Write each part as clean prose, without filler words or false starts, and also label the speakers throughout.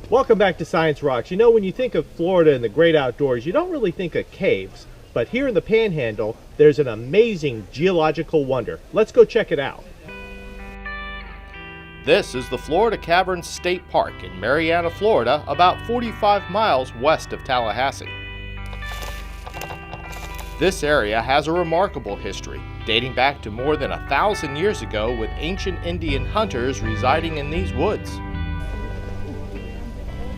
Speaker 1: Welcome back to Science Rocks. You know, when you think of Florida and the great outdoors, you don't really think of caves. But here in the Panhandle, there's an amazing geological wonder. Let's go check it out.
Speaker 2: This is the Florida Caverns State Park in Marianna, Florida, about 45 miles west of Tallahassee. This area has a remarkable history, dating back to more than 1,000 years ago, with ancient Indian hunters residing in these woods.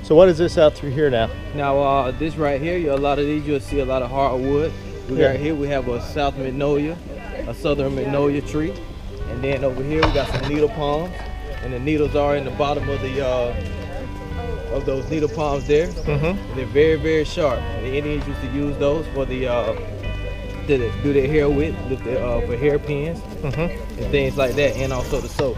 Speaker 1: So what is this out through here now?
Speaker 3: Now this right here, a lot of these you'll see a lot of hardwood. Right here we have a south magnolia, a southern magnolia tree, and then over here we got some needle palms, and the needles are in the bottom of the of those needle palms there. And they're very, very sharp. And the Indians used to use those for the to do their hair with for hairpins and things like that, and also the soap.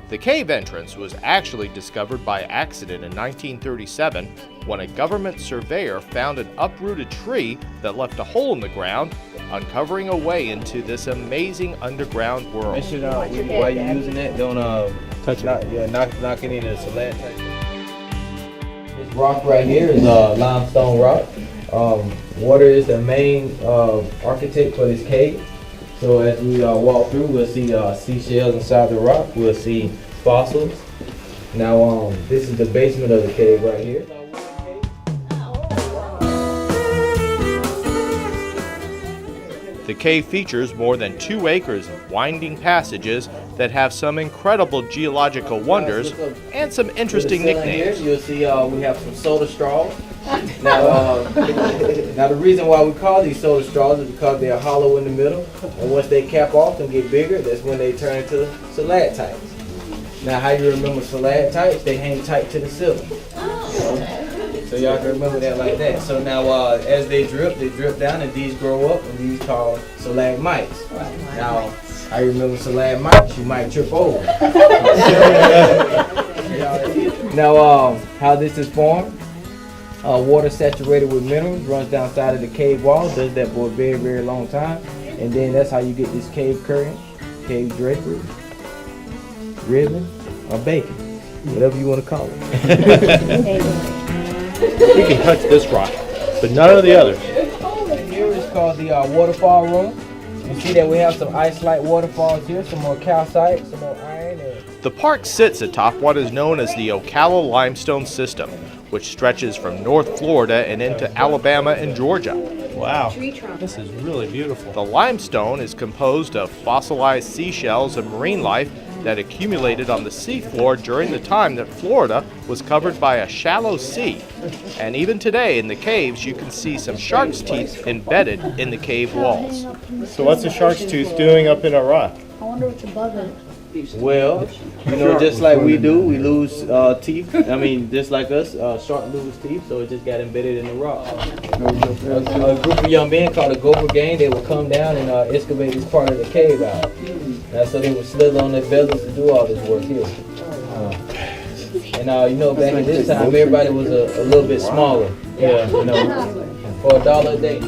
Speaker 2: The cave entrance was actually discovered by accident in 1937 when a government surveyor found an uprooted tree that left a hole in the ground, uncovering a way into this amazing underground world.
Speaker 3: Make sure while you're using that, don't touch it. Knock any of the stalactites. This rock right here is limestone rock. Water is the main architect for this cave. So as we walk through, we'll see seashells inside the rock. We'll see fossils. Now, this is the basement of the cave right here.
Speaker 2: The cave features more than 2 acres of winding passages that have some incredible geological wonders and some interesting nicknames.
Speaker 3: You'll see we have some soda straws. Now, now the reason why we call these soda straws is because they are hollow in the middle, and once they cap off and get bigger, that's when they turn into stalactites. Now, how you remember stalactites? They hang tight to the ceiling. So y'all can remember that like that. So now, as they drip down, and these grow up, and these called stalagmites. Now, I remember stalagmites, you might trip over. Now, how this is formed? Water saturated with minerals runs down side of the cave wall, does that for a very, very long time. And then that's how you get this cave curtain, cave drapery, ribbon, or bacon, whatever you want to call it.
Speaker 1: We can touch this rock, but none of the others.
Speaker 3: Here is called the waterfall room. You see that we have some ice-like waterfalls here, some more calcite, some more iron.
Speaker 2: The park sits atop what is known as the Ocala Limestone system, which stretches from North Florida and into Alabama and Georgia.
Speaker 1: Wow, this is really beautiful.
Speaker 2: The limestone is composed of fossilized seashells and marine life that accumulated on the seafloor during the time that Florida was covered by a shallow sea. And even today in the caves you can see some shark's teeth embedded in the cave walls.
Speaker 1: So what's a shark's tooth doing up in a rock?
Speaker 4: I wonder what's above it.
Speaker 3: Well, you know, just like we do, we lose teeth. I mean, just like us, shark lose teeth, so it just got embedded in the rock. A group of young men called a gopher gang, they would come down and excavate this part of the cave out. So they would slither on their bellies to do all this work here. And you know, back in this time, everybody was a little bit smaller. Yeah, you know, for $1 a day.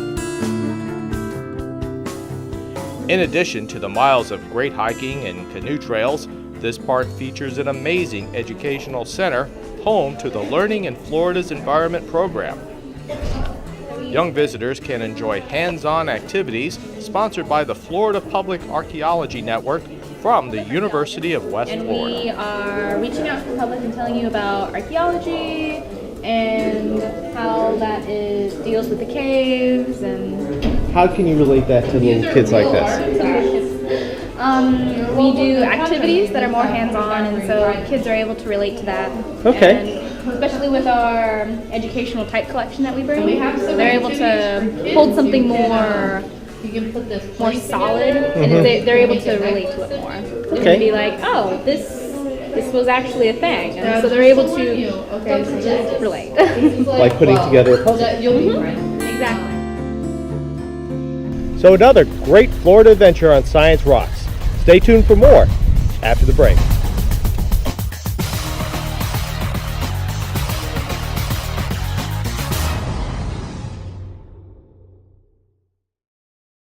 Speaker 2: In addition to the miles of great hiking and canoe trails, this park features an amazing educational center, home to the Learning in Florida's Environment program. Young visitors can enjoy hands-on activities sponsored by the Florida Public Archaeology Network from the University of West Florida.
Speaker 4: We are reaching out to the public and telling you about archaeology and how that deals with the caves and...
Speaker 1: How can you relate that to little kids like this?
Speaker 4: We do activities that are more hands-on, and so kids are able to relate to that.
Speaker 1: Okay.
Speaker 4: And especially with our educational type collection that we bring, they're able to hold something more solid, and they're able to relate to it more.
Speaker 1: Okay.
Speaker 4: And be like, oh, this was actually a thing, and so they're able to relate.
Speaker 1: Like putting together a puzzle.
Speaker 4: Exactly.
Speaker 1: So another great Florida adventure on Science Rocks. Stay tuned for more after the break.